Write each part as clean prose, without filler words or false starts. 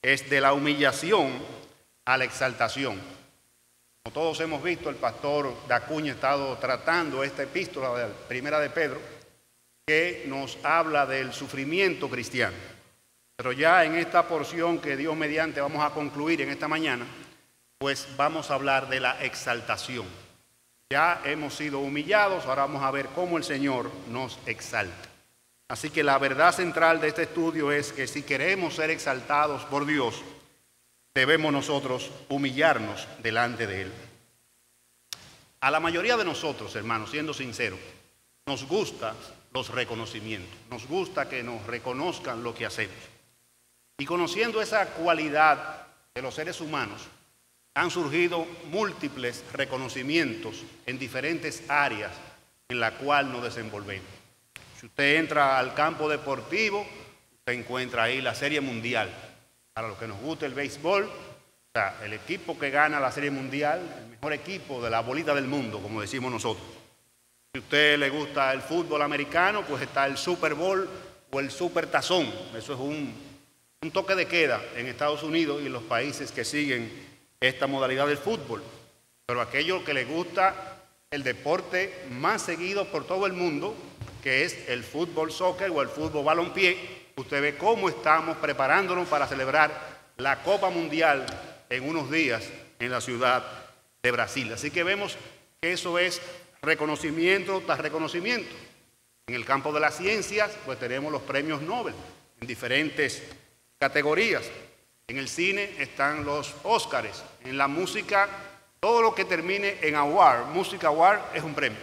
es de la humillación a la exaltación. Como todos hemos visto, el pastor Dacuña ha estado tratando esta epístola de Primera de Pedro, que nos habla del sufrimiento cristiano. Pero ya en esta porción que Dios mediante vamos a concluir en esta mañana, pues vamos a hablar de la exaltación. Ya hemos sido humillados, ahora vamos a ver cómo el Señor nos exalta. Así que la verdad central de este estudio es que si queremos ser exaltados por Dios, debemos nosotros humillarnos delante de Él. A la mayoría de nosotros, hermanos, siendo sinceros, nos gustan los reconocimientos, nos gusta que nos reconozcan lo que hacemos. Y conociendo esa cualidad de los seres humanos, han surgido múltiples reconocimientos en diferentes áreas en las cuales nos desenvolvemos. Si usted entra al campo deportivo, usted encuentra ahí la Serie Mundial. Para los que nos gusta el béisbol, o sea, el equipo que gana la Serie Mundial, el mejor equipo de la bolita del mundo, como decimos nosotros. Si a usted le gusta el fútbol americano, pues está el Super Bowl o el Super Tazón. Eso es un toque de queda en Estados Unidos y en los países que siguen esta modalidad del fútbol. Pero aquello que le gusta el deporte más seguido por todo el mundo, que es el fútbol soccer o el fútbol balompié, usted ve cómo estamos preparándonos para celebrar la Copa Mundial en unos días en la ciudad de Brasil. Así que vemos que eso es reconocimiento tras reconocimiento. En el campo de las ciencias, pues tenemos los premios Nobel en diferentes categorías. En el cine están los Óscares. En la música, todo lo que termine en award, Music Award, es un premio.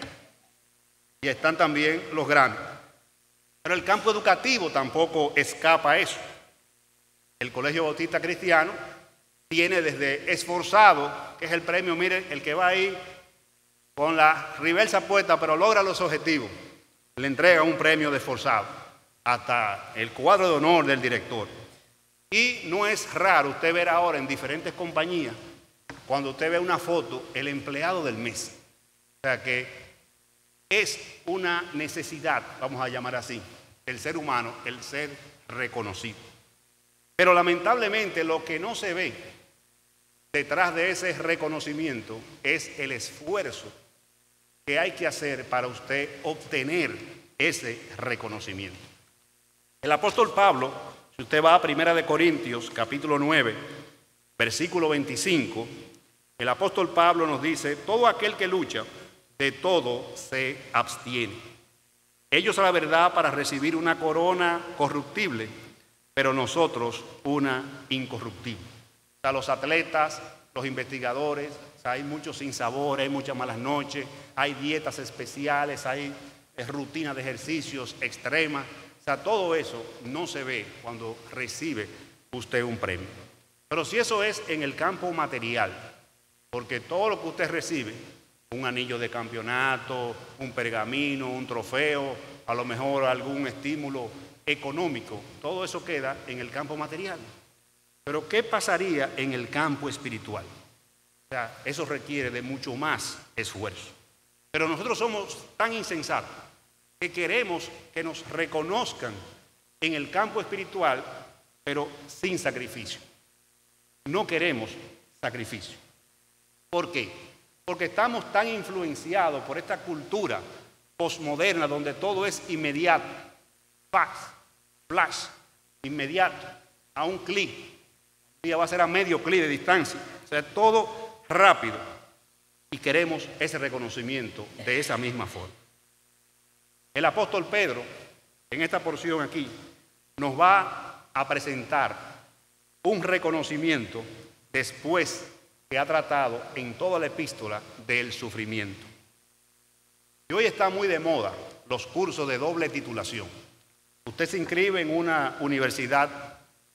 Y están también los Grammy. Pero el campo educativo tampoco escapa a eso. El Colegio Bautista Cristiano tiene desde Esforzado, que es el premio, mire, el que va ahí con la reversa puesta, pero logra los objetivos, le entrega un premio de Esforzado, hasta el cuadro de honor del director. Y no es raro usted ver ahora en diferentes compañías, cuando usted ve una foto, el empleado del mes. O sea que es una necesidad, vamos a llamar así, el ser humano, el ser reconocido. Pero lamentablemente lo que no se ve detrás de ese reconocimiento es el esfuerzo que hay que hacer para usted obtener ese reconocimiento. El apóstol Pablo, si usted va a 1 Corintios, capítulo 9, versículo 25, el apóstol Pablo nos dice: todo aquel que lucha, de todo se abstiene. Ellos a la verdad para recibir una corona corruptible, pero nosotros una incorruptible. O sea, los atletas, los investigadores, o sea, hay muchos sinsabores, hay muchas malas noches, hay dietas especiales, hay rutinas de ejercicios extremas. O sea, todo eso no se ve cuando recibe usted un premio. Pero si eso es en el campo material, porque todo lo que usted recibe, un anillo de campeonato, un pergamino, un trofeo, a lo mejor algún estímulo económico, todo eso queda en el campo material. Pero ¿qué pasaría en el campo espiritual? O sea, eso requiere de mucho más esfuerzo. Pero nosotros somos tan insensatos que queremos que nos reconozcan en el campo espiritual, pero sin sacrificio. No queremos sacrificio. ¿Por qué? Porque estamos tan influenciados por esta cultura posmoderna donde todo es inmediato, flash, inmediato, a un clic. Un día va a ser a medio clic de distancia. O sea, todo rápido. Y queremos ese reconocimiento de esa misma forma. El apóstol Pedro, en esta porción aquí, nos va a presentar un reconocimiento después que ha tratado en toda la epístola del sufrimiento. Y hoy está muy de moda los cursos de doble titulación. Usted se inscribe en una universidad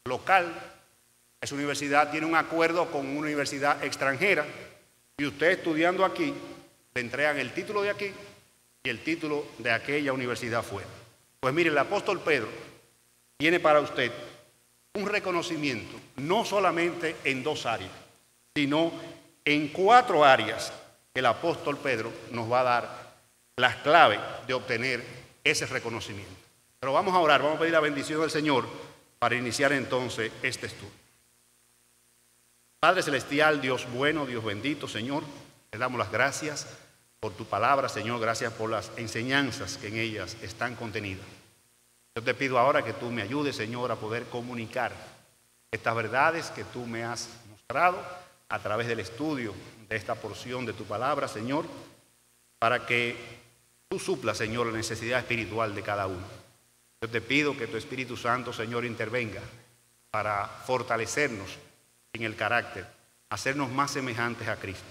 local, esa universidad tiene un acuerdo con una universidad extranjera y usted estudiando aquí le entregan el título de aquí y el título de aquella universidad fuera. Pues mire, el apóstol Pedro tiene para usted un reconocimiento no solamente en 2 áreas, sino en 4 áreas que el apóstol Pedro nos va a dar las claves de obtener ese reconocimiento. Pero vamos a orar, vamos a pedir la bendición del Señor para iniciar entonces este estudio. Padre celestial, Dios bueno, Dios bendito, Señor, te damos las gracias por tu palabra, Señor, gracias por las enseñanzas que en ellas están contenidas. Yo te pido ahora que tú me ayudes, Señor, a poder comunicar estas verdades que tú me has mostrado a través del estudio de esta porción de tu palabra, Señor, para que tú suplas, Señor, la necesidad espiritual de cada uno. Yo te pido que tu Espíritu Santo, Señor, intervenga para fortalecernos en el carácter, hacernos más semejantes a Cristo.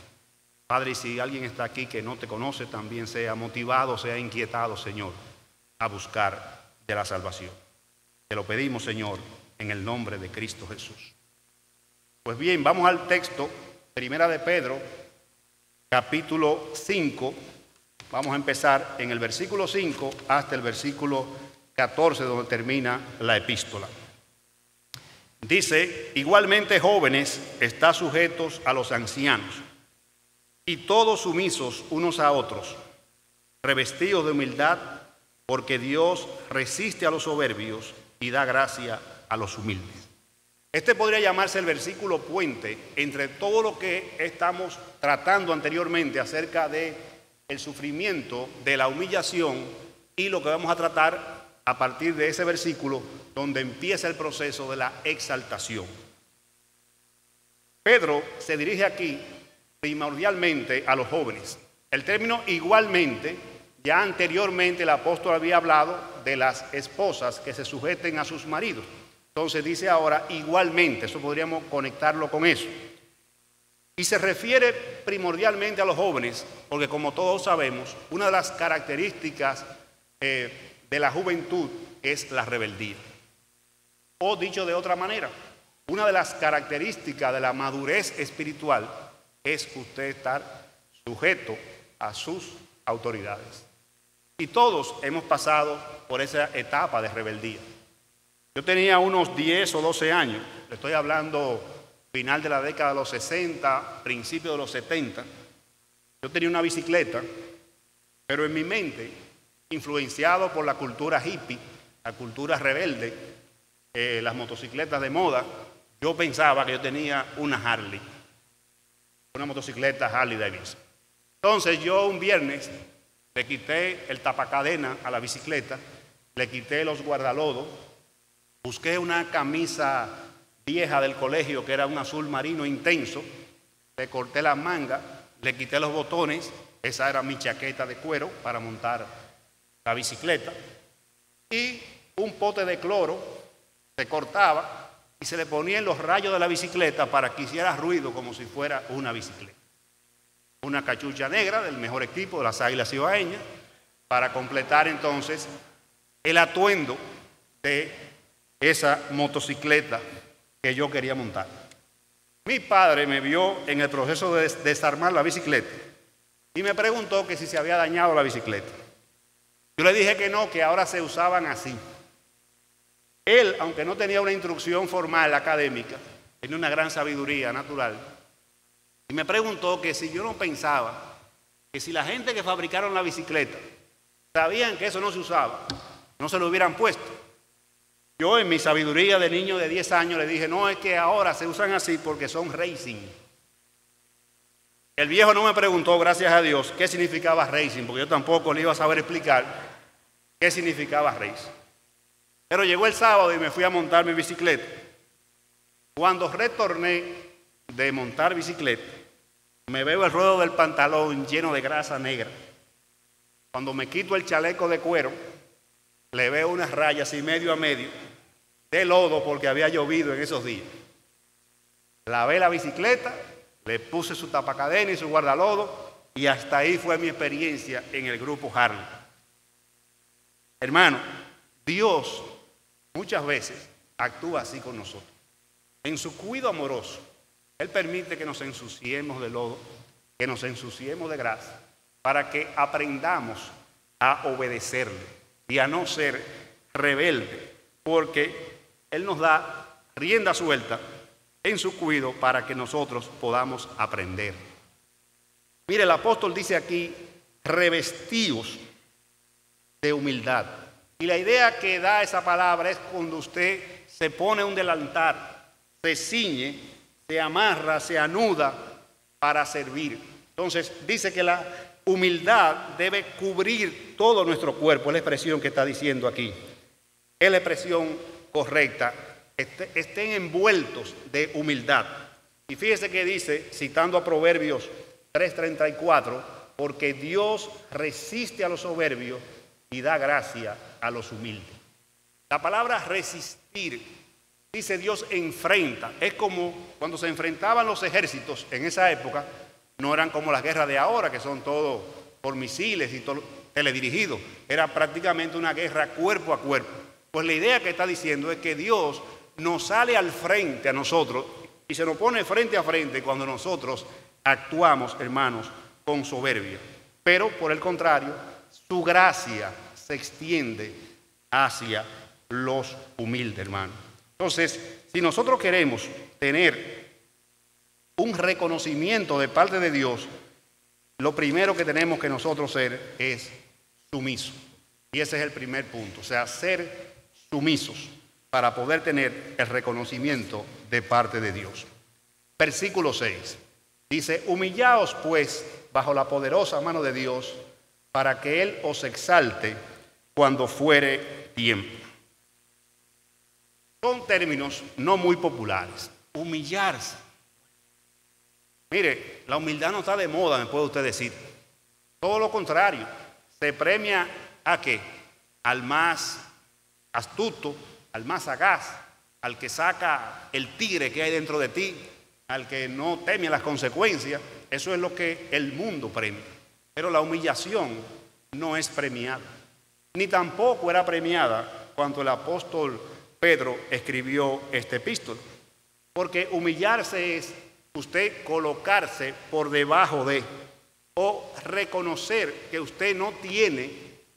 Padre, y si alguien está aquí que no te conoce, también sea motivado, sea inquietado, Señor, a buscar de la salvación. Te lo pedimos, Señor, en el nombre de Cristo Jesús. Pues bien, vamos al texto, Primera de Pedro, capítulo 5. Vamos a empezar en el versículo 5 hasta el versículo 14, donde termina la epístola. Dice: igualmente, jóvenes, estad sujetos a los ancianos, y todos sumisos unos a otros, revestidos de humildad, porque Dios resiste a los soberbios y da gracia a los humildes. Este podría llamarse el versículo puente entre todo lo que estamos tratando anteriormente acerca de el sufrimiento, de la humillación, y lo que vamos a tratar a partir de ese versículo donde empieza el proceso de la exaltación. Pedro se dirige aquí primordialmente a los jóvenes. El término igualmente, ya anteriormente el apóstol había hablado de las esposas que se sujeten a sus maridos. Entonces dice ahora igualmente, eso podríamos conectarlo con eso. Y se refiere primordialmente a los jóvenes, porque como todos sabemos, una de las características de la juventud es la rebeldía. O dicho de otra manera, una de las características de la madurez espiritual es usted estar sujeto a sus autoridades. Y todos hemos pasado por esa etapa de rebeldía. Yo tenía unos 10 o 12 años, le estoy hablando final de la década de los 60, principio de los 70. Yo tenía una bicicleta, pero en mi mente, influenciado por la cultura hippie, la cultura rebelde, las motocicletas de moda, yo pensaba que yo tenía una Harley, una motocicleta Harley Davidson. Entonces yo un viernes le quité el tapacadena a la bicicleta, le quité los guardalodos, busqué una camisa vieja del colegio que era un azul marino intenso, le corté las mangas, le quité los botones, esa era mi chaqueta de cuero para montar la bicicleta, y un pote de cloro se cortaba y se le ponía en los rayos de la bicicleta para que hiciera ruido como si fuera una bicicleta. Una cachucha negra del mejor equipo de las Águilas Cibaeñas para completar entonces el atuendo de esa motocicleta que yo quería montar. Mi padre me vio en el proceso de desarmar la bicicleta y me preguntó que si se había dañado la bicicleta. Yo le dije que no, que ahora se usaban así. Él, aunque no tenía una instrucción formal académica, tenía una gran sabiduría natural, y me preguntó que si yo no pensaba que si la gente que fabricaron la bicicleta sabían que eso no se usaba, no se lo hubieran puesto. Yo en mi sabiduría de niño de 10 años le dije, no, es que ahora se usan así porque son racing. El viejo no me preguntó, gracias a Dios, qué significaba racing, porque yo tampoco le iba a saber explicar qué significaba racing. Pero llegó el sábado y me fui a montar mi bicicleta. Cuando retorné de montar bicicleta, me veo el ruedo del pantalón lleno de grasa negra. Cuando me quito el chaleco de cuero, le veo unas rayas y medio a medio de lodo porque había llovido en esos días. Lavé la bicicleta, le puse su tapacadena y su guardalodo y hasta ahí fue mi experiencia en el grupo Harley. Hermano, Dios muchas veces actúa así con nosotros. En su cuidado amoroso, Él permite que nos ensuciemos de lodo, que nos ensuciemos de grasa, para que aprendamos a obedecerle y a no ser rebelde, porque Él nos da rienda suelta en su cuidado para que nosotros podamos aprender. Mire, el apóstol dice aquí, revestidos de humildad. Y la idea que da esa palabra es cuando usted se pone un delantal, se ciñe, se amarra, se anuda para servir. Entonces dice que la humildad debe cubrir todo nuestro cuerpo, es la expresión que está diciendo aquí. Es la expresión correcta. Estén envueltos de humildad. Y fíjese que dice, citando a Proverbios 3:34, porque Dios resiste a los soberbios y da gracia a los humildes. La palabra resistir, dice Dios enfrenta. Es como cuando se enfrentaban los ejércitos en esa época, no eran como las guerras de ahora, que son todo por misiles y todo teledirigidos. Era prácticamente una guerra cuerpo a cuerpo. Pues la idea que está diciendo es que Dios nos sale al frente a nosotros y se nos pone frente a frente cuando nosotros actuamos, hermanos, con soberbia. Pero por el contrario, su gracia se extiende hacia los humildes, hermanos. Entonces, si nosotros queremos tener un reconocimiento de parte de Dios, lo primero que tenemos que nosotros ser es sumisos. Y ese es el primer punto, o sea, ser sumisos para poder tener el reconocimiento de parte de Dios. Versículo 6 dice, humillaos pues bajo la poderosa mano de Dios para que Él os exalte cuando fuere tiempo. Son términos no muy populares. Humillarse. Mire, la humildad no está de moda, me puede usted decir. Todo lo contrario, se premia ¿a qué? Al más astuto, al más sagaz, al que saca el tigre que hay dentro de ti, al que no teme las consecuencias. Eso es lo que el mundo premia. Pero la humillación no es premiada, ni tampoco era premiada cuando el apóstol Pedro escribió este epístola. Porque humillarse es usted colocarse por debajo de, o reconocer que usted no tiene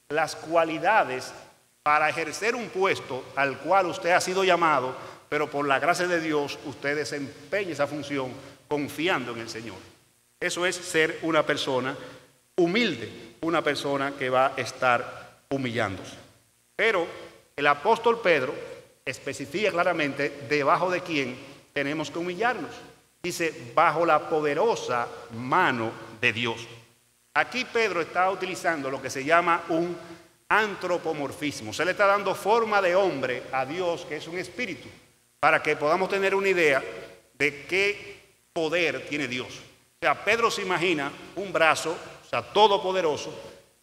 las cualidades para ejercer un puesto al cual usted ha sido llamado, pero por la gracia de Dios usted desempeña esa función confiando en el Señor. Eso es ser una persona humilde, una persona que va a estar humillándose. Pero el apóstol Pedro especifica claramente debajo de quién tenemos que humillarnos. Dice, bajo la poderosa mano de Dios. Aquí Pedro está utilizando lo que se llama un antropomorfismo. Se le está dando forma de hombre a Dios, que es un espíritu, para que podamos tener una idea de qué poder tiene Dios. O sea, Pedro se imagina un brazo, o sea, todopoderoso,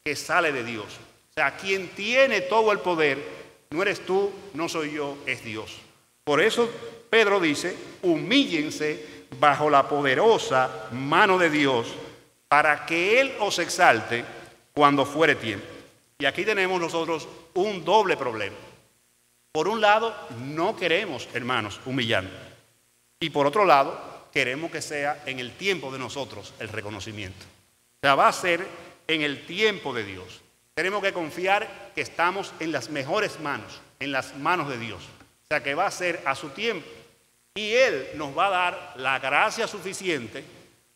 que sale de Dios. O sea, quien tiene todo el poder, no eres tú, no soy yo, es Dios. Por eso Pedro dice, humíllense bajo la poderosa mano de Dios, para que Él os exalte cuando fuere tiempo. Y aquí tenemos nosotros un doble problema. Por un lado, no queremos, hermanos, humillarnos. Y por otro lado, queremos que sea en el tiempo de nosotros el reconocimiento. O sea, va a ser en el tiempo de Dios. Tenemos que confiar que estamos en las mejores manos, en las manos de Dios. O sea, que va a ser a su tiempo. Y Él nos va a dar la gracia suficiente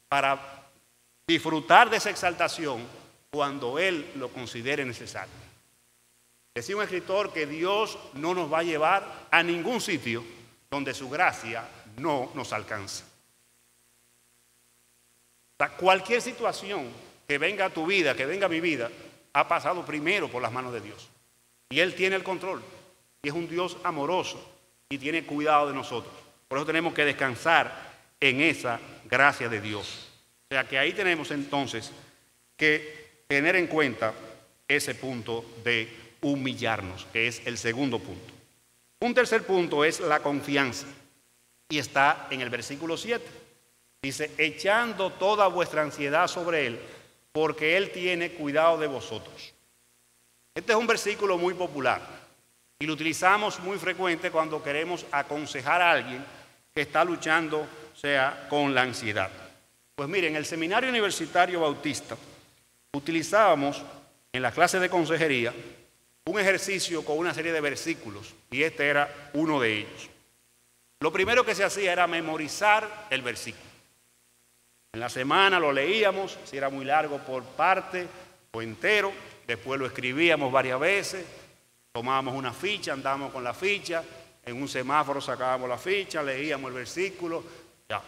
para disfrutar de esa exaltación cuando Él lo considere necesario. Decía un escritor que Dios no nos va a llevar a ningún sitio donde su gracia no nos alcance. O sea, cualquier situación que venga a tu vida, que venga a mi vida, ha pasado primero por las manos de Dios. Y Él tiene el control. Y es un Dios amoroso y tiene cuidado de nosotros. Por eso tenemos que descansar en esa gracia de Dios. O sea que ahí tenemos entonces que tener en cuenta ese punto de humillarnos, que es el segundo punto. Un tercer punto es la confianza. Y está en el versículo 7. Dice, echando toda vuestra ansiedad sobre Él, porque Él tiene cuidado de vosotros. Este es un versículo muy popular y lo utilizamos muy frecuente cuando queremos aconsejar a alguien que está luchando, o sea, con la ansiedad. Pues miren, en el Seminario Universitario Bautista utilizábamos en la clase de consejería un ejercicio con una serie de versículos y este era uno de ellos. Lo primero que se hacía era memorizar el versículo. En la semana lo leíamos, si era muy largo por parte o entero, después lo escribíamos varias veces, tomábamos una ficha, andábamos con la ficha, en un semáforo sacábamos la ficha, leíamos el versículo, Ya.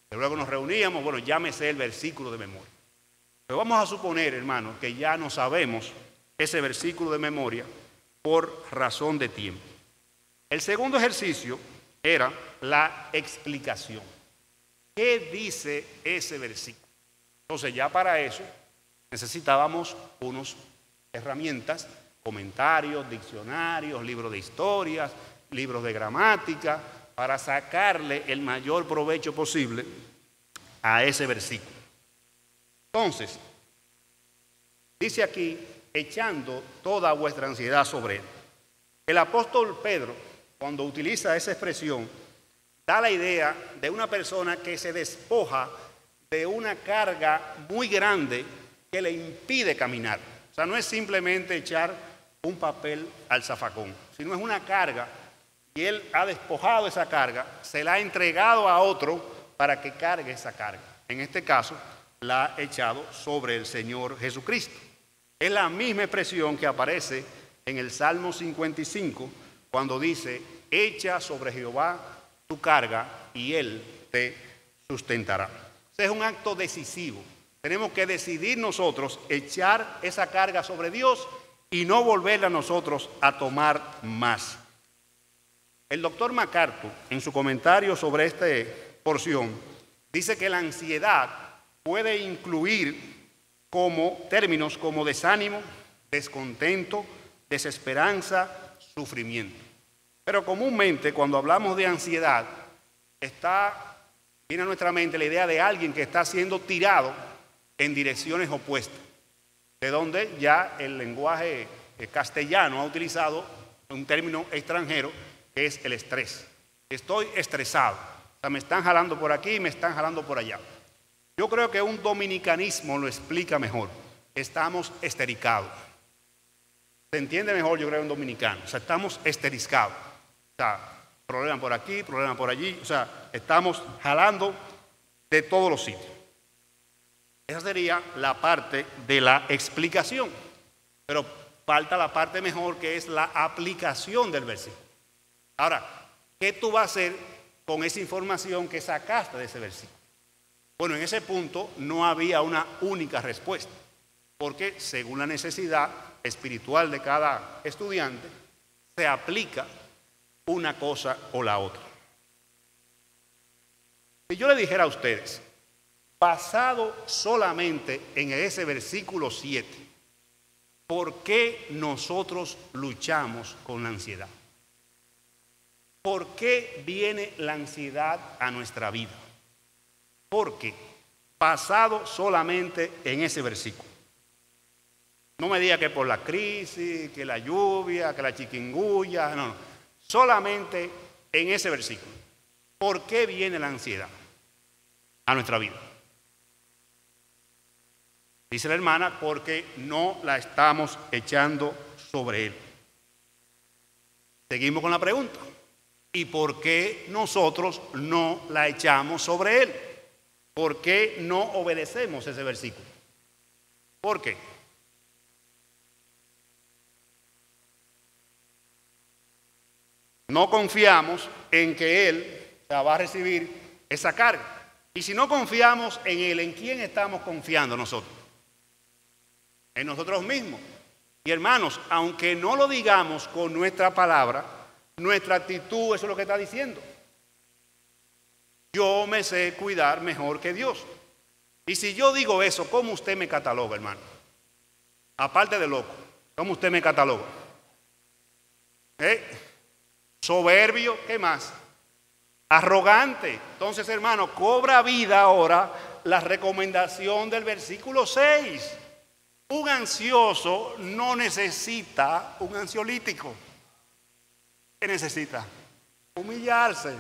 Pero luego nos reuníamos, bueno, ya me sé el versículo de memoria. Pero vamos a suponer, hermano, que ya no sabemos ese versículo de memoria por razón de tiempo. El segundo ejercicio era la explicación. ¿Qué dice ese versículo? Entonces ya para eso necesitábamos unas herramientas, comentarios, diccionarios, libros de historias, libros de gramática, para sacarle el mayor provecho posible a ese versículo. Entonces, dice aquí, echando toda vuestra ansiedad sobre él. El apóstol Pedro, cuando utiliza esa expresión, da la idea de una persona que se despoja de una carga muy grande que le impide caminar. O sea, no es simplemente echar un papel al zafacón, sino es una carga y él ha despojado esa carga, se la ha entregado a otro para que cargue esa carga. En este caso, la ha echado sobre el Señor Jesucristo. Es la misma expresión que aparece en el Salmo 55, cuando dice, echa sobre Jehová tu carga y Él te sustentará. Ese es un acto decisivo. Tenemos que decidir nosotros echar esa carga sobre Dios y no volverla a nosotros a tomar más. El doctor MacArthur, en su comentario sobre esta porción, dice que la ansiedad puede incluir términos como desánimo, descontento, desesperanza, sufrimiento. Pero comúnmente cuando hablamos de ansiedad, viene a nuestra mente la idea de alguien que está siendo tirado en direcciones opuestas, de donde ya el lenguaje castellano ha utilizado un término extranjero que es el estrés. Estoy estresado, o sea, me están jalando por aquí, me están jalando por allá. Yo creo que un dominicanismo lo explica mejor. Estamos estericados. Se entiende mejor, yo creo, un dominicano. O sea, estamos esterickados. O sea, problema por aquí, problema por allí. O sea, estamos jalando de todos los sitios. Esa sería la parte de la explicación. Pero falta la parte mejor, que es la aplicación del versículo. Ahora, ¿qué tú vas a hacer con esa información que sacaste de ese versículo? Bueno, en ese punto no había una única respuesta, porque según la necesidad espiritual de cada estudiante, se aplica una cosa o la otra. Si yo le dijera a ustedes, basado solamente en ese versículo 7, ¿por qué nosotros luchamos con la ansiedad? ¿Por qué viene la ansiedad a nuestra vida? Porque basado solamente en ese versículo. No me diga que por la crisis, que la lluvia, que la chikungunya, no. Solamente en ese versículo. ¿Por qué viene la ansiedad a nuestra vida? Dice la hermana, porque no la estamos echando sobre él. Seguimos con la pregunta. ¿Y por qué nosotros no la echamos sobre él? ¿Por qué no obedecemos ese versículo? ¿Por qué? No confiamos en que Él va a recibir esa carga. Y si no confiamos en Él, ¿en quién estamos confiando nosotros? En nosotros mismos. Y hermanos, aunque no lo digamos con nuestra palabra, nuestra actitud, eso es lo que está diciendo. Yo me sé cuidar mejor que Dios. Y si yo digo eso, ¿cómo usted me cataloga, hermano? Aparte de loco, ¿cómo usted me cataloga? Soberbio, ¿qué más? Arrogante. Entonces, hermano, cobra vida ahora la recomendación del versículo 6. Un ansioso no necesita un ansiolítico. ¿Qué necesita? Humillarse.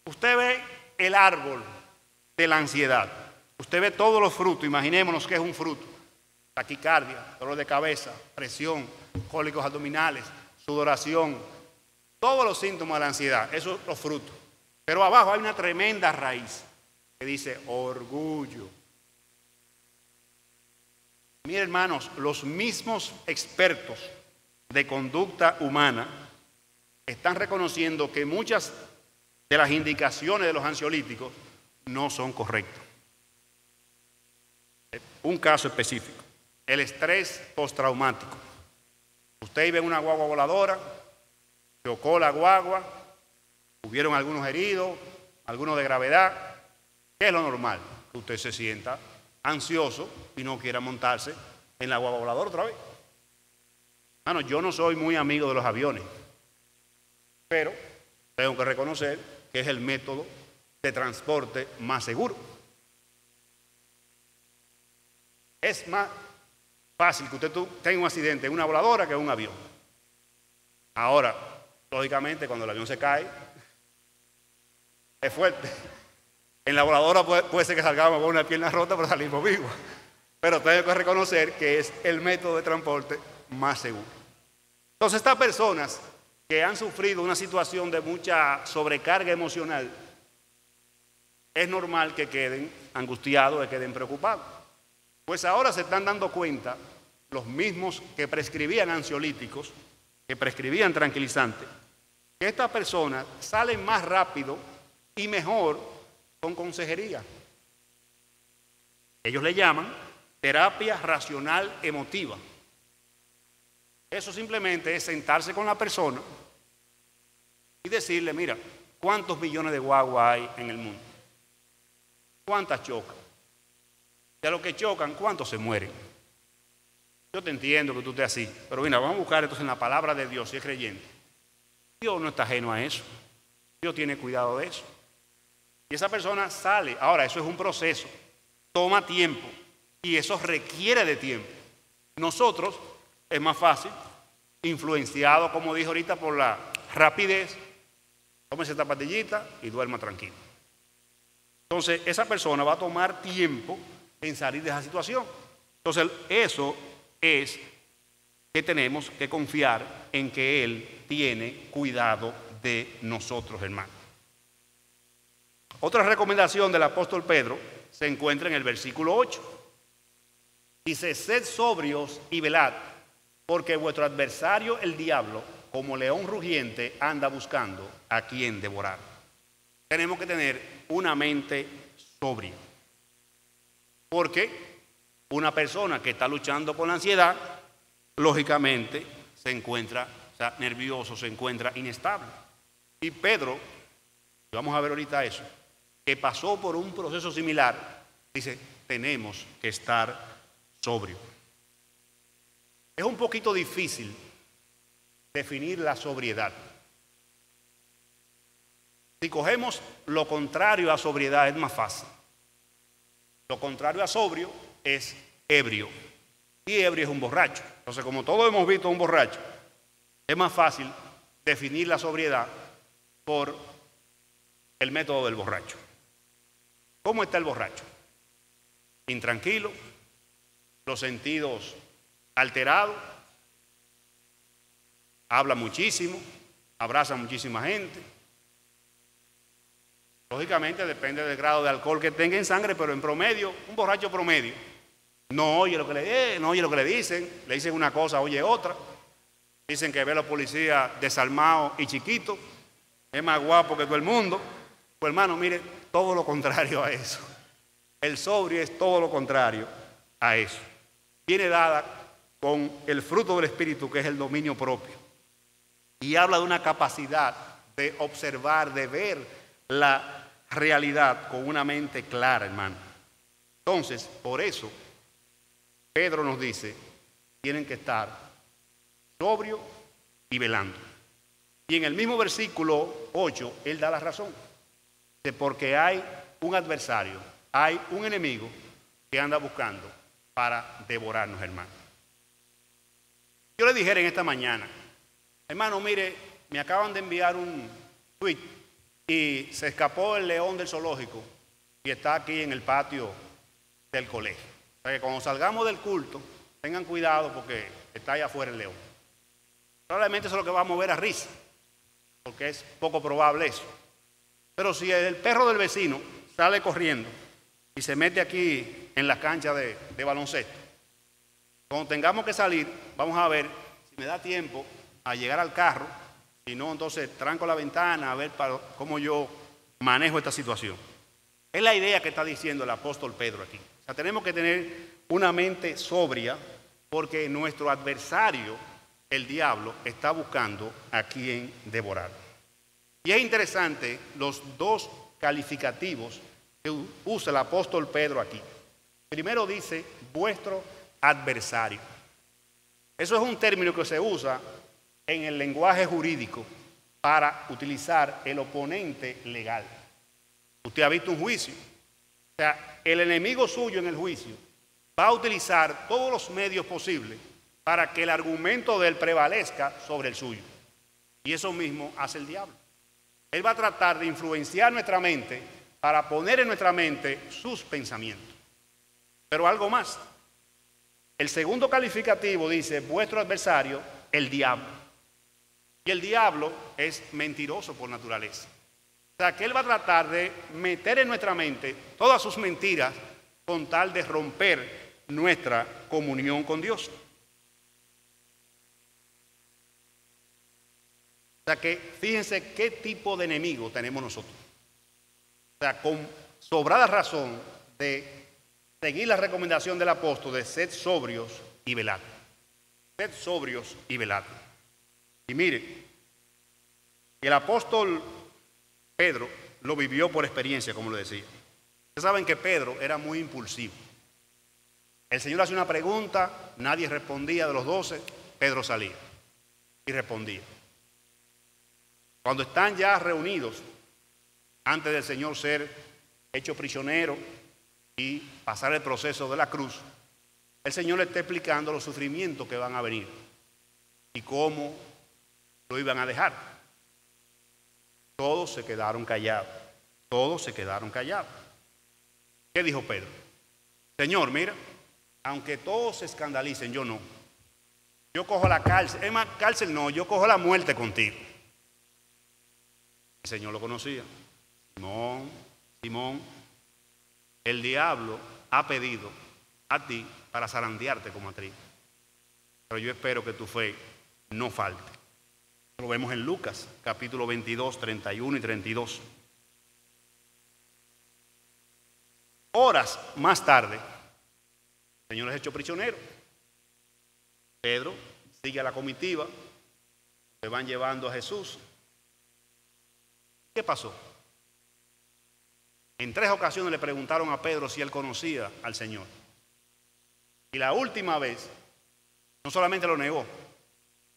Usted ve el árbol de la ansiedad. Usted ve todos los frutos. Imaginémonos que es un fruto. Taquicardia, dolor de cabeza, presión, cólicos abdominales, sudoración. Todos los síntomas de la ansiedad. Esos son los frutos. Pero abajo hay una tremenda raíz que dice orgullo. Miren, hermanos, los mismos expertos de conducta humana están reconociendo que muchas de las indicaciones de los ansiolíticos no son correctos. Un caso específico, el estrés postraumático. Usted iba en una guagua voladora, chocó la guagua, hubieron algunos heridos, algunos de gravedad. ¿Qué es lo normal? Que usted se sienta ansioso y no quiera montarse en la guagua voladora otra vez. Bueno, yo no soy muy amigo de los aviones, pero tengo que reconocer que es el método de transporte más seguro. Es más fácil que usted tenga un accidente en una voladora que en un avión. Ahora, lógicamente, cuando el avión se cae, es fuerte. En la voladora puede ser que salgamos con una pierna rota, pero salimos vivos. Pero tengo que reconocer que es el método de transporte más seguro. Entonces, estas personas que han sufrido una situación de mucha sobrecarga emocional, es normal que queden angustiados, que queden preocupados. Pues ahora se están dando cuenta los mismos que prescribían ansiolíticos, que prescribían tranquilizantes, que estas personas salen más rápido y mejor con consejería. Ellos le llaman terapia racional emotiva. Eso simplemente es sentarse con la persona y decirle, mira, ¿cuántos millones de guaguas hay en el mundo? ¿Cuántas chocan? De los que chocan, ¿cuántos se mueren? Yo te entiendo que tú estés así, pero mira, vamos a buscar entonces en la palabra de Dios, si es creyente. Dios no está ajeno a eso. Dios tiene cuidado de eso. Y esa persona sale. Ahora, eso es un proceso. Toma tiempo. Y eso requiere de tiempo. Nosotros, es más fácil, influenciado, como dije ahorita, por la rapidez, tómese esta pastillita y duerma tranquilo. Entonces, esa persona va a tomar tiempo en salir de esa situación. Entonces, eso es que tenemos que confiar en que Él tiene cuidado de nosotros, hermanos. Otra recomendación del apóstol Pedro se encuentra en el versículo 8. Dice, sed sobrios y velad, porque vuestro adversario el diablo, como león rugiente, anda buscando a quien devorar. Tenemos que tener una mente sobria. Porque una persona que está luchando con la ansiedad, lógicamente se encuentra nervioso, se encuentra inestable. Y Pedro, vamos a ver ahorita eso, que pasó por un proceso similar, dice, tenemos que estar sobrios. Es un poquito difícil definir la sobriedad. Si cogemos lo contrario a sobriedad es más fácil. Lo contrario a sobrio es ebrio. Y ebrio es un borracho. Entonces, como todos hemos visto a un borracho, es más fácil definir la sobriedad por el método del borracho. ¿Cómo está el borracho? Intranquilo, los sentidos alterados, habla muchísimo, abraza a muchísima gente. Lógicamente depende del grado de alcohol que tenga en sangre, pero en promedio, un borracho promedio, no oye lo que le dicen, le dicen una cosa, oye otra. Dicen que ve a los policías desalmados y chiquitos, es más guapo que todo el mundo. Pues hermano, mire, todo lo contrario a eso. El sobrio es todo lo contrario a eso. Viene dada con el fruto del Espíritu, que es el dominio propio. Y habla de una capacidad de observar, de ver la realidad con una mente clara, hermano. Entonces, por eso, Pedro nos dice, tienen que estar sobrio y velando. Y en el mismo versículo 8, él da la razón. De porque hay un adversario, hay un enemigo que anda buscando para devorarnos, hermano. Yo le dijera en esta mañana, hermano, mire, me acaban de enviar un tweet y se escapó el león del zoológico y está aquí en el patio del colegio. O sea que cuando salgamos del culto, tengan cuidado porque está allá afuera el león. Probablemente eso es lo que va a mover a risa, porque es poco probable eso. Pero si el perro del vecino sale corriendo y se mete aquí en la cancha de baloncesto, cuando tengamos que salir, vamos a ver si me da tiempo a llegar al carro, Si no, entonces tranco la ventana a ver cómo yo manejo esta situación. Es la idea que está diciendo el apóstol Pedro aquí. O sea, tenemos que tener una mente sobria porque nuestro adversario, el diablo, está buscando a quien devorar. Y es interesante los dos calificativos que usa el apóstol Pedro aquí. Primero dice, vuestro adversario. Eso es un término que se usa en el lenguaje jurídico para utilizar el oponente legal. Usted ha visto un juicio. O sea, el enemigo suyo en el juicio va a utilizar todos los medios posibles para que el argumento de él prevalezca sobre el suyo. Y eso mismo hace el diablo. Él va a tratar de influenciar nuestra mente para poner en nuestra mente sus pensamientos. Pero algo más. El segundo calificativo dice, vuestro adversario, el diablo. Y el diablo es mentiroso por naturaleza. O sea, que él va a tratar de meter en nuestra mente todas sus mentiras con tal de romper nuestra comunión con Dios. O sea que fíjense qué tipo de enemigo tenemos nosotros. O sea, con sobrada razón de seguir la recomendación del apóstol de sed sobrios y velad. Sed sobrios y velad. Y mire, el apóstol Pedro lo vivió por experiencia, como lo decía. Ustedes saben que Pedro era muy impulsivo. El Señor hacía una pregunta, nadie respondía de los 12, Pedro salía y respondía. Cuando están ya reunidos, antes del Señor ser hecho prisionero y pasar el proceso de la cruz, el Señor le está explicando los sufrimientos que van a venir y cómo lo iban a dejar. Todos se quedaron callados. Todos se quedaron callados. ¿Qué dijo Pedro? Señor, mira, aunque todos se escandalicen, yo no. Yo cojo la cárcel. Es más, cárcel no, yo cojo la muerte contigo. El Señor lo conocía. Simón, el diablo ha pedido a ti para zarandearte como a trigo. Pero yo espero que tu fe no falte. Lo vemos en Lucas, capítulo 22, 31 y 32. Horas más tarde, el Señor es hecho prisionero. Pedro sigue a la comitiva, se van llevando a Jesús. ¿Qué pasó? En 3 ocasiones le preguntaron a Pedro si él conocía al Señor. Y la última vez, no solamente lo negó,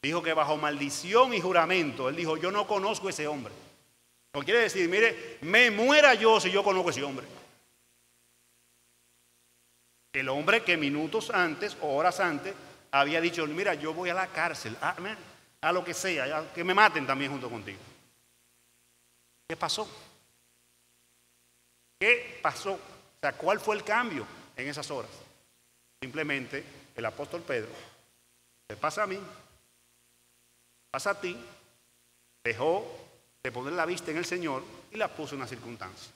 dijo que bajo maldición y juramento, él dijo, yo no conozco a ese hombre. Lo quiere decir, mire, me muera yo si yo conozco a ese hombre. El hombre que minutos antes o horas antes había dicho, mira, yo voy a la cárcel, a lo que sea, que me maten también junto contigo. ¿Qué pasó? ¿Qué pasó? O sea, ¿cuál fue el cambio en esas horas? Simplemente el apóstol Pedro, te pasa a mí, pasa a ti, dejó de poner la vista en el Señor y la puso en una circunstancia.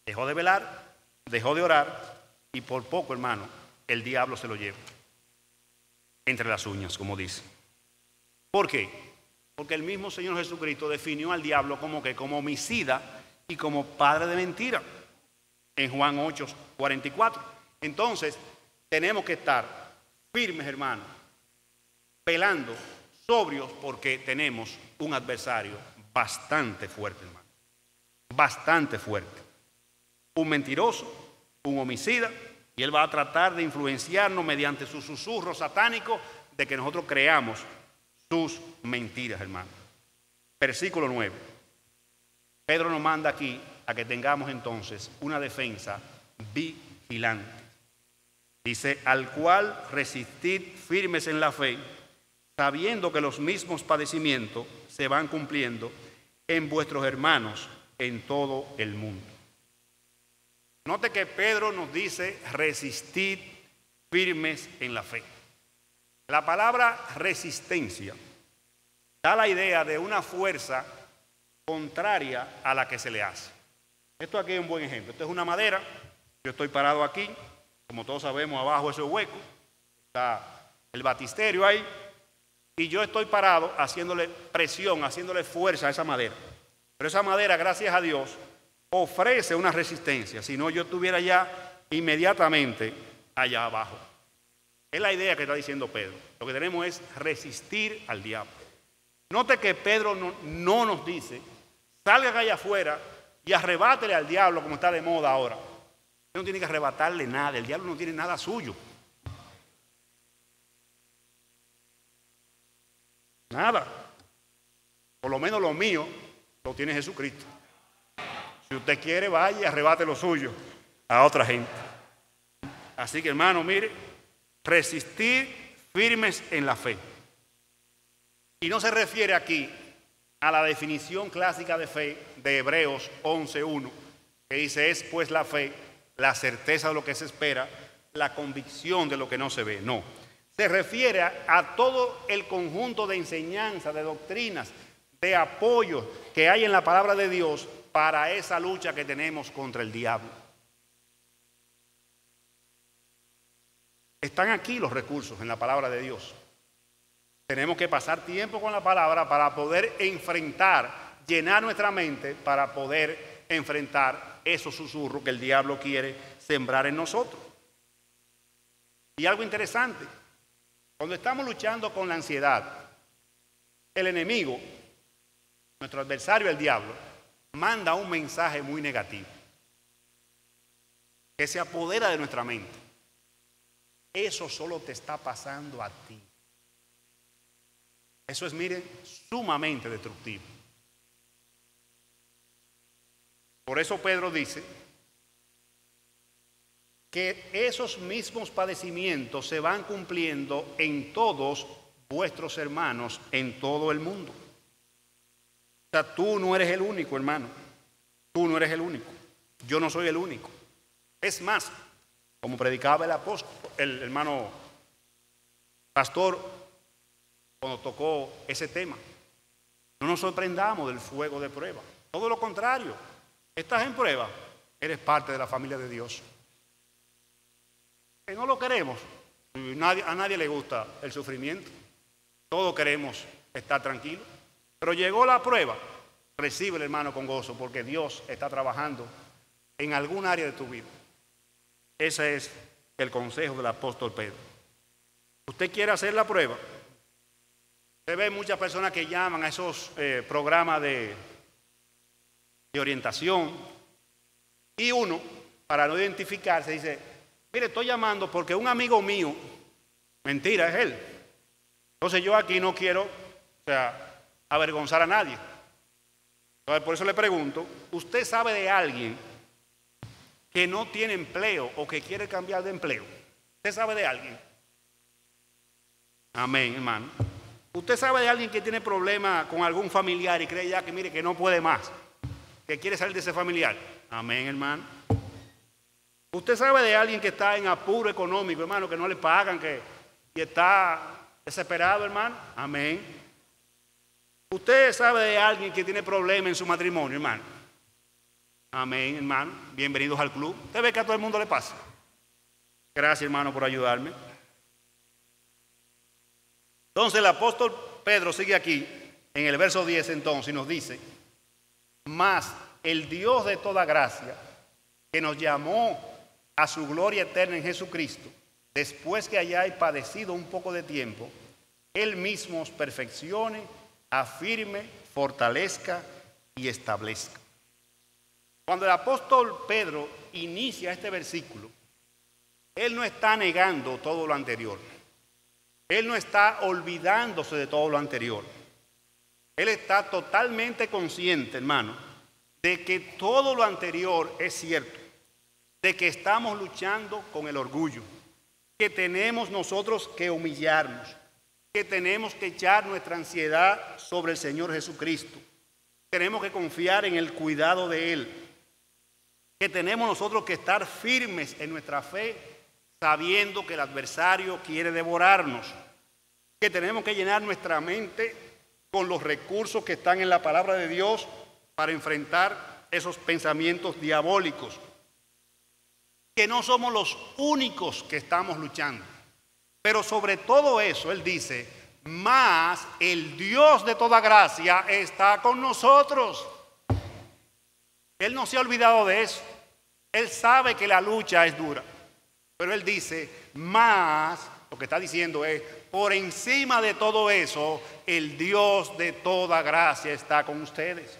Dejó de velar, dejó de orar y por poco, hermano, el diablo se lo lleva entre las uñas, como dice. ¿Por qué? Porque el mismo Señor Jesucristo definió al diablo como que como homicida y como padre de mentira en Juan 8, 44. Entonces, tenemos que estar firmes, hermano, velando, sobrios, porque tenemos un adversario bastante fuerte, hermano. Bastante fuerte. Un mentiroso, un homicida, y él va a tratar de influenciarnos mediante sus susurros satánicos de que nosotros creamos sus mentiras, hermano. Versículo 9. Pedro nos manda aquí a que tengamos entonces una defensa vigilante. Dice, al cual resistid firmes en la fe, sabiendo que los mismos padecimientos se van cumpliendo en vuestros hermanos en todo el mundo. Note que Pedro nos dice, resistid firmes en la fe. La palabra resistencia da la idea de una fuerza contraria a la que se le hace. Esto aquí es un buen ejemplo. Esto es una madera. Yo estoy parado aquí. Como todos sabemos, abajo ese hueco. Está el batisterio ahí. y yo estoy parado haciéndole presión, haciéndole fuerza a esa madera. Pero esa madera, gracias a Dios, ofrece una resistencia. Si no, yo estuviera ya inmediatamente allá abajo. Es la idea que está diciendo Pedro. Lo que tenemos es resistir al diablo. Note que Pedro no nos dice, salga allá afuera y arrebátele al diablo como está de moda ahora. Usted no tiene que arrebatarle nada, el diablo no tiene nada suyo. Nada. Por lo menos lo mío lo tiene Jesucristo. Si usted quiere, vaya y arrebate lo suyo a otra gente. Así que, hermano, mire, resistir firmes en la fe. Y no se refiere aquí a la definición clásica de fe de Hebreos 11:1, que dice, es pues la fe, la certeza de lo que se espera, la convicción de lo que no se ve. No. Se refiere a todo el conjunto de enseñanzas, de doctrinas, de apoyo que hay en la palabra de Dios para esa lucha que tenemos contra el diablo. Están aquí los recursos en la palabra de Dios. Tenemos que pasar tiempo con la palabra para poder enfrentar, llenar nuestra mente para poder enfrentar esos susurros que el diablo quiere sembrar en nosotros. Y algo interesante, cuando estamos luchando con la ansiedad, el enemigo, nuestro adversario, el diablo, manda un mensaje muy negativo que se apodera de nuestra mente. Eso solo te está pasando a ti. Eso es, miren, sumamente destructivo. Por eso Pedro dice que esos mismos padecimientos se van cumpliendo en todos vuestros hermanos en todo el mundo. O sea, tú no eres el único, hermano. Tú no eres el único. Yo no soy el único. Es más, como predicaba el apóstol, el hermano pastor, cuando tocó ese tema, no nos sorprendamos del fuego de prueba. Todo lo contrario, estás en prueba, eres parte de la familia de Dios. Que no lo queremos. A nadie le gusta el sufrimiento. Todos queremos estar tranquilos. Pero llegó la prueba, recibe el hermano con gozo, porque Dios está trabajando en algún área de tu vida. Ese es el consejo del apóstol Pedro. ¿Usted quiere hacer la prueba? Usted ve muchas personas que llaman a esos programas de orientación, y uno, para no identificarse, dice, mire, estoy llamando porque un amigo mío, mentira, es él. Entonces yo aquí no quiero, avergonzar a nadie. Entonces por eso le pregunto, ¿usted sabe de alguien que no tiene empleo o que quiere cambiar de empleo? ¿Usted sabe de alguien? Amén, hermano. ¿Usted sabe de alguien que tiene problemas con algún familiar y cree ya que mire que no puede más, que quiere salir de ese familiar? Amén, hermano. ¿Usted sabe de alguien que está en apuro económico, hermano, que no le pagan, que está desesperado, hermano? Amén. ¿Usted sabe de alguien que tiene problemas en su matrimonio, hermano? Amén, hermano. Bienvenidos al club. Usted ve que a todo el mundo le pasa. Gracias, hermano, por ayudarme. Entonces el apóstol Pedro sigue aquí en el verso 10 entonces y nos dice, mas el Dios de toda gracia, que nos llamó a su gloria eterna en Jesucristo, después que hayáis padecido un poco de tiempo, Él mismo os perfeccione, afirme, fortalezca y establezca. Cuando el apóstol Pedro inicia este versículo, él no está negando todo lo anterior. Él no está olvidándose de todo lo anterior. Él está totalmente consciente, hermano, de que todo lo anterior es cierto, de que estamos luchando con el orgullo, que tenemos nosotros que humillarnos, que tenemos que echar nuestra ansiedad sobre el Señor Jesucristo, tenemos que confiar en el cuidado de Él, que tenemos nosotros que estar firmes en nuestra fe, sabiendo que el adversario quiere devorarnos, que tenemos que llenar nuestra mente con los recursos que están en la palabra de Dios para enfrentar esos pensamientos diabólicos, que no somos los únicos que estamos luchando, pero sobre todo eso, él dice, mas el Dios de toda gracia está con nosotros. Él no se ha olvidado de eso. Él sabe que la lucha es dura. Pero él dice, mas, lo que está diciendo es, por encima de todo eso, el Dios de toda gracia está con ustedes.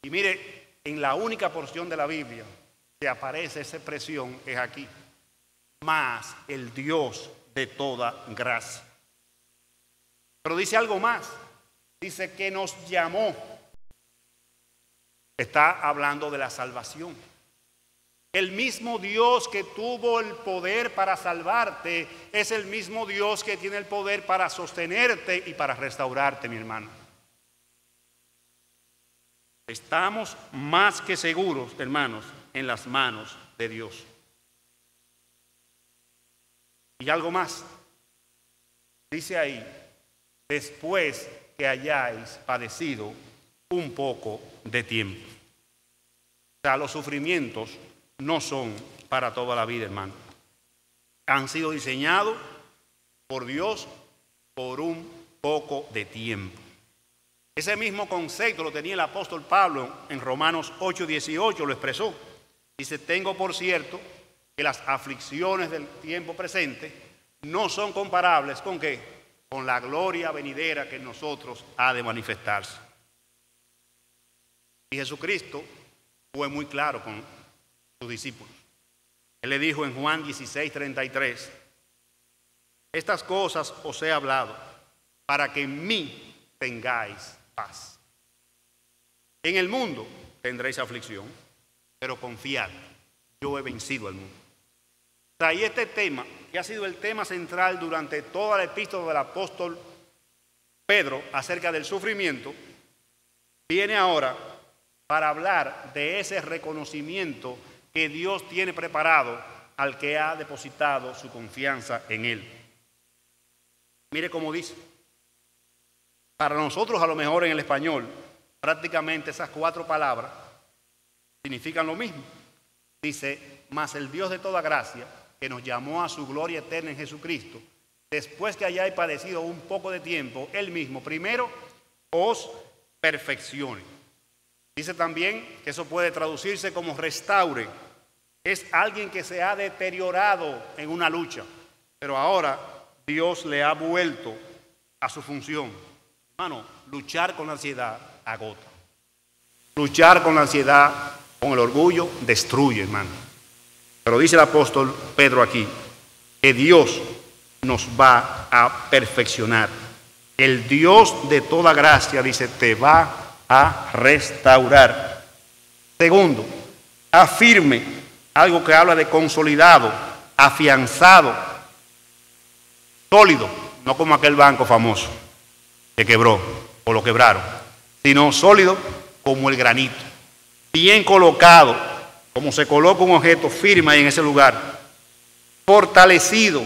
Y mire, en la única porción de la Biblia que aparece esa expresión es aquí. Mas el Dios de toda gracia. Pero dice algo más. Dice que nos llamó. Está hablando de la salvación. El mismo Dios que tuvo el poder para salvarte es el mismo Dios que tiene el poder para sostenerte y para restaurarte, mi hermano. Estamos más que seguros, hermanos, en las manos de Dios. Y algo más. Dice ahí, después que hayáis padecido un poco de tiempo. O sea, los sufrimientos no son para toda la vida, hermano. Han sido diseñados por Dios por un poco de tiempo. Ese mismo concepto lo tenía el apóstol Pablo en Romanos 8:18, lo expresó. Dice, tengo por cierto que las aflicciones del tiempo presente no son comparables ¿con qué? Con la gloria venidera que en nosotros ha de manifestarse. Y Jesucristo fue muy claro con sus discípulos. Él le dijo en Juan 16:33, estas cosas os he hablado para que en mí tengáis paz. En el mundo tendréis aflicción, pero confiad, yo he vencido al mundo. O sea, y este tema, que ha sido el tema central durante toda la epístola del apóstol Pedro acerca del sufrimiento, viene ahora para hablar de ese reconocimiento que Dios tiene preparado al que ha depositado su confianza en Él. Mire cómo dice. Para nosotros, a lo mejor en el español, prácticamente esas 4 palabras significan lo mismo. Dice, mas el Dios de toda gracia, que nos llamó a su gloria eterna en Jesucristo, después que hayáis padecido un poco de tiempo, Él mismo primero os perfeccione. Dice también que eso puede traducirse como restaure. Es alguien que se ha deteriorado en una lucha, pero ahora Dios le ha vuelto a su función. Hermano, luchar con la ansiedad agota. Luchar con la ansiedad, con el orgullo, destruye, hermano. Pero dice el apóstol Pedro aquí, que Dios nos va a perfeccionar. El Dios de toda gracia, dice, te va a restaurar. Segundo, afirme, algo que habla de consolidado, afianzado, sólido, no como aquel banco famoso que quebró o lo quebraron, sino sólido como el granito, bien colocado, como se coloca un objeto firme ahí en ese lugar, fortalecido,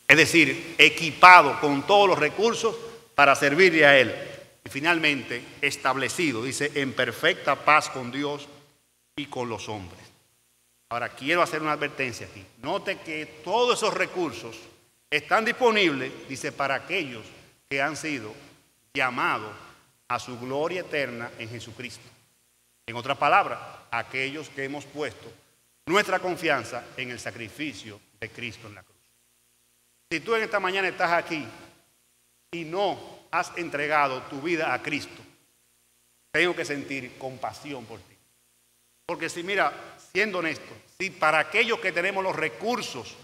es decir, equipado con todos los recursos para servirle a Él. Y finalmente, establecido, dice, en perfecta paz con Dios y con los hombres. Ahora, quiero hacer una advertencia aquí. Note que todos esos recursos están disponibles, dice, para aquellos que han sido llamados a su gloria eterna en Jesucristo. En otras palabras, aquellos que hemos puesto nuestra confianza en el sacrificio de Cristo en la cruz. Si tú en esta mañana estás aquí y no has entregado tu vida a Cristo, tengo que sentir compasión por ti. Porque si, mira, siendo honesto, si para aquellos que tenemos los recursos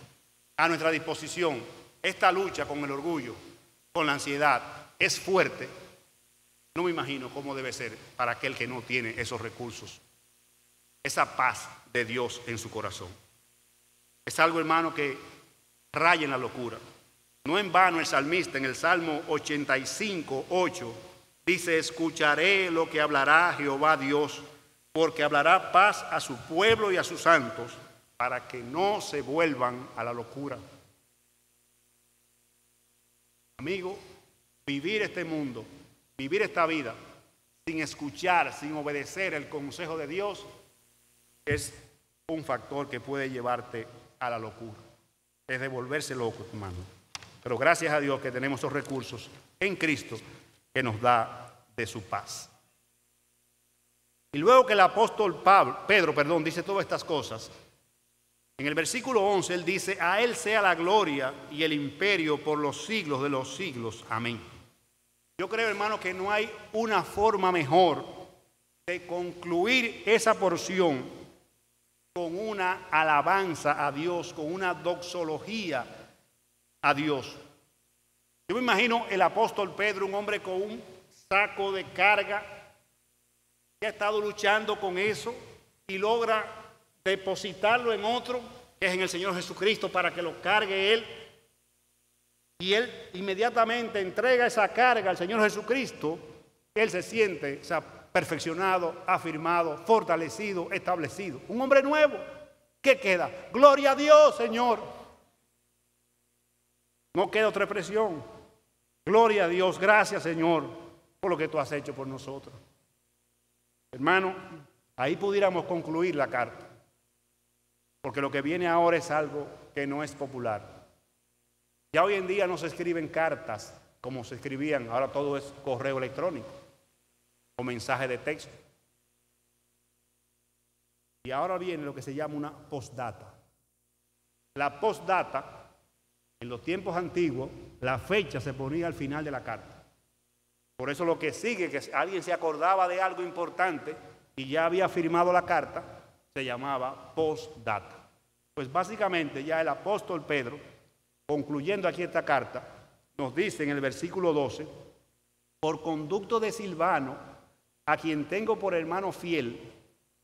a nuestra disposición, esta lucha con el orgullo, con la ansiedad, es fuerte, no me imagino cómo debe ser para aquel que no tiene esos recursos, esa paz de Dios en su corazón. Es algo, hermano, que raya en la locura. No en vano el salmista en el Salmo 85:8 dice, escucharé lo que hablará Jehová Dios, porque hablará paz a su pueblo y a sus santos, para que no se vuelvan a la locura. Amigo, vivir este mundo, vivir esta vida, sin escuchar, sin obedecer el consejo de Dios, es un factor que puede llevarte a la locura. es de volverse loco, hermano. Pero gracias a Dios que tenemos esos recursos en Cristo que nos da de su paz. Y luego que el apóstol Pedro dice todas estas cosas, en el versículo 11 él dice: a él sea la gloria y el imperio por los siglos de los siglos. Amén. Yo creo, hermano, que no hay una forma mejor de concluir esa porción con una alabanza a Dios, con una doxología a Dios. Yo me imagino el apóstol Pedro, un hombre con un saco de carga, que ha estado luchando con eso y logra depositarlo en otro, que es en el Señor Jesucristo, para que lo cargue él. Y él inmediatamente entrega esa carga al Señor Jesucristo. Él se siente perfeccionado, afirmado, fortalecido, establecido. Un hombre nuevo. ¿Qué queda? Gloria a Dios, Señor. No queda otra expresión. Gloria a Dios. Gracias, Señor, por lo que tú has hecho por nosotros. Hermano, ahí pudiéramos concluir la carta. Porque lo que viene ahora es algo que no es popular. Ya hoy en día no se escriben cartas como se escribían. Ahora todo es correo electrónico o mensaje de texto. Y ahora viene lo que se llama una postdata. La postdata, en los tiempos antiguos, la fecha se ponía al final de la carta. Por eso lo que sigue, que alguien se acordaba de algo importante y ya había firmado la carta, se llamaba postdata. Pues básicamente ya el apóstol Pedro, concluyendo aquí esta carta, nos dice en el versículo 12: por conducto de Silvano, a quien tengo por hermano fiel,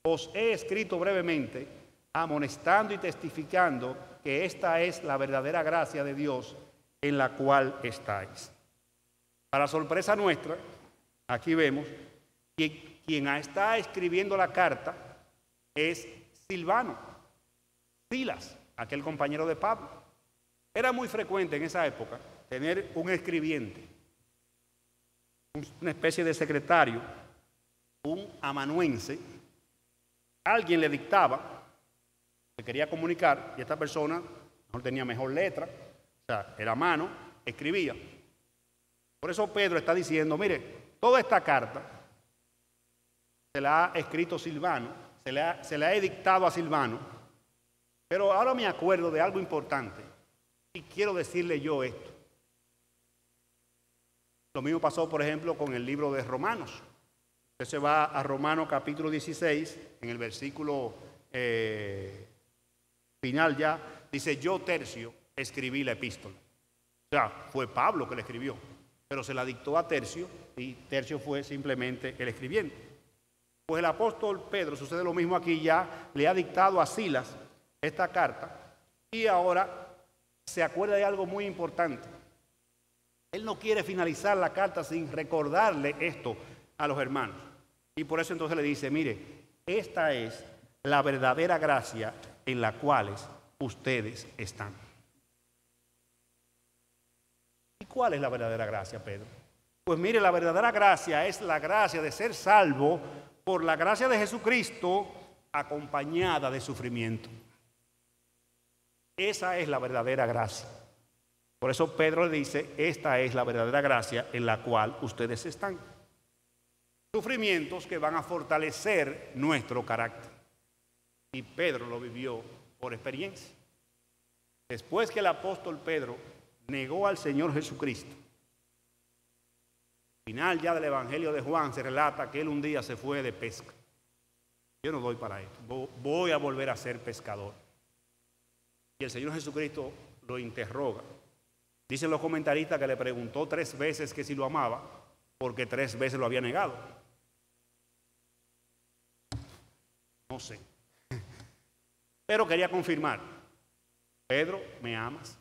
os he escrito brevemente, amonestando y testificando que esta es la verdadera gracia de Dios en la cual estáis. Para sorpresa nuestra, aquí vemos que quien está escribiendo la carta es Silvano, Silas, aquel compañero de Pablo. Era muy frecuente en esa época tener un escribiente, una especie de secretario, un amanuense. Alguien le dictaba, se quería comunicar, y esta persona no tenía mejor letra, o sea, era a mano, escribía. Por eso Pedro está diciendo: mire, toda esta carta se la ha escrito Silvano, se la he dictado a Silvano, pero ahora me acuerdo de algo importante y quiero decirle yo esto. Lo mismo pasó, por ejemplo, con el libro de Romanos. Usted se va a Romanos capítulo 16, en el versículo final ya, dice: yo, Tercio, escribí la epístola. O sea, fue Pablo que la escribió, pero se la dictó a Tercio y Tercio fue simplemente el escribiente. Pues el apóstol Pedro, sucede lo mismo aquí, ya le ha dictado a Silas esta carta y ahora se acuerda de algo muy importante. Él no quiere finalizar la carta sin recordarle esto a los hermanos. Y por eso entonces le dice: mire, esta es la verdadera gracia en la cual ustedes están. ¿Y cuál es la verdadera gracia, Pedro? Pues mire, la verdadera gracia es la gracia de ser salvo por la gracia de Jesucristo acompañada de sufrimiento. Esa es la verdadera gracia. Por eso Pedro le dice: esta es la verdadera gracia en la cual ustedes están. Sufrimientos que van a fortalecer nuestro carácter. Y Pedro lo vivió por experiencia. Después que el apóstol Pedro negó al Señor Jesucristo, al final ya del Evangelio de Juan se relata que él un día se fue de pesca. Yo no doy para esto, voy a volver a ser pescador. Y el Señor Jesucristo lo interroga. Dicen los comentaristas que le preguntó 3 veces que si lo amaba, porque 3 veces lo había negado. No sé. Pero quería confirmar: Pedro, ¿me amas?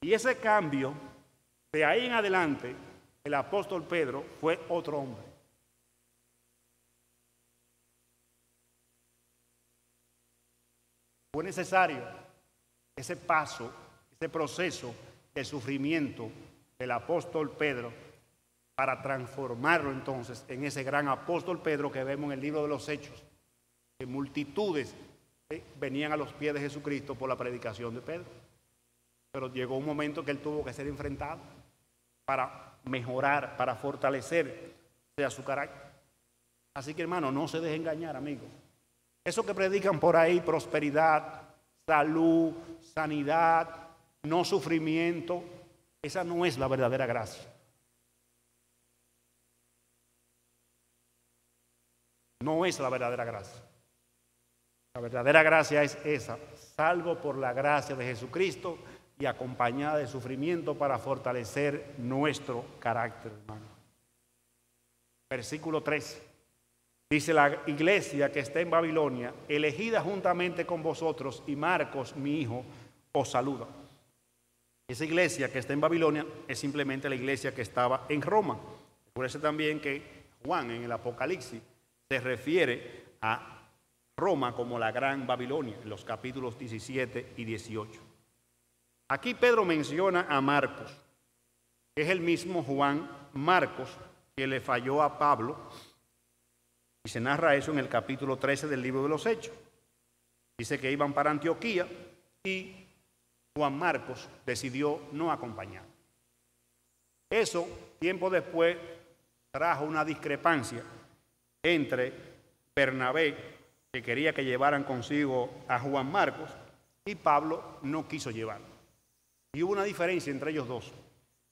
Y ese cambio, de ahí en adelante, el apóstol Pedro fue otro hombre. Fue necesario ese paso, ese proceso de sufrimiento del apóstol Pedro para transformarlo entonces en ese gran apóstol Pedro que vemos en el libro de los Hechos, que multitudes venían a los pies de Jesucristo por la predicación de Pedro. pero llegó un momento que él tuvo que ser enfrentado para mejorar, para fortalecer su carácter. Así que, hermano, no se deje engañar, amigo. Eso que predican por ahí, prosperidad, salud, sanidad, no sufrimiento, esa no es la verdadera gracia. No es la verdadera gracia. La verdadera gracia es esa: salvo por la gracia de Jesucristo y acompañada de sufrimiento para fortalecer nuestro carácter, hermano. Versículo 3. Dice: la iglesia que está en Babilonia, elegida juntamente con vosotros, y Marcos, mi hijo, os saluda. Esa iglesia que está en Babilonia es simplemente la iglesia que estaba en Roma. Recuerden también que Juan en el Apocalipsis se refiere a Roma como la gran Babilonia, en los capítulos 17 y 18. Aquí Pedro menciona a Marcos, que es el mismo Juan Marcos que le falló a Pablo, y se narra eso en el capítulo 13 del libro de los Hechos. Dice que iban para Antioquía y Juan Marcos decidió no acompañar. Eso, tiempo después, trajo una discrepancia entre Bernabé, que quería que llevaran consigo a Juan Marcos, y Pablo no quiso llevarlo. Y hubo una diferencia entre ellos dos.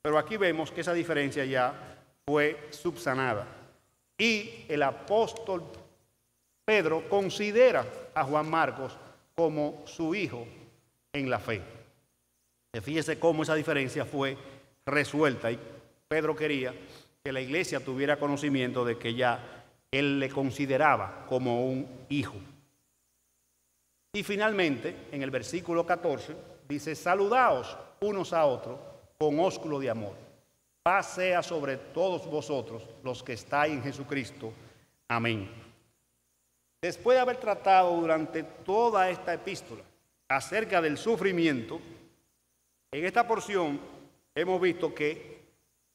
Pero aquí vemos que esa diferencia ya fue subsanada. Y el apóstol Pedro considera a Juan Marcos como su hijo en la fe. Fíjese cómo esa diferencia fue resuelta, y Pedro quería que la iglesia tuviera conocimiento de que ya él le consideraba como un hijo. Y finalmente, en el versículo 14, dice: saludaos unos a otros con ósculo de amor. Paz sea sobre todos vosotros los que estáis en Jesucristo. Amén. Después de haber tratado durante toda esta epístola acerca del sufrimiento, en esta porción hemos visto que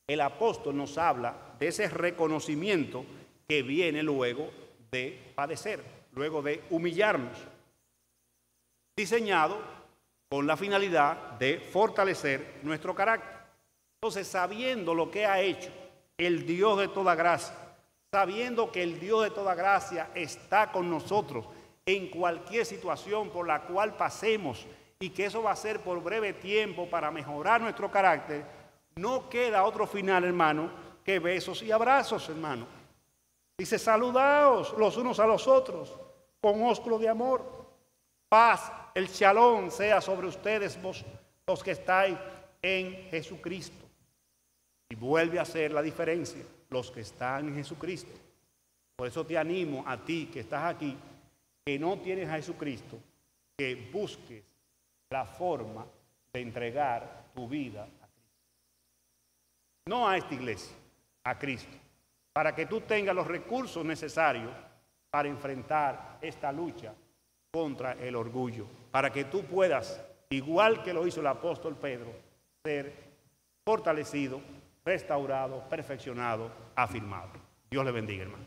el apóstol nos habla de ese reconocimiento que viene luego de padecer, luego de humillarnos, diseñado con la finalidad de fortalecer nuestro carácter. Entonces, sabiendo lo que ha hecho el Dios de toda gracia, sabiendo que el Dios de toda gracia está con nosotros en cualquier situación por la cual pasemos, y que eso va a ser por breve tiempo para mejorar nuestro carácter, no queda otro final, hermano, que besos y abrazos, hermano. Dice: saludaos los unos a los otros con ósculo de amor. Paz, el shalom sea sobre ustedes, vos, los que estáis en Jesucristo. Y vuelve a hacer la diferencia: los que están en Jesucristo. Por eso te animo a ti que estás aquí, que no tienes a Jesucristo, que busques la forma de entregar tu vida a Cristo. No a esta iglesia, a Cristo, para que tú tengas los recursos necesarios para enfrentar esta lucha contra el orgullo, para que tú puedas, igual que lo hizo el apóstol Pedro, ser fortalecido, restaurado, perfeccionado, afirmado. Dios le bendiga, hermano.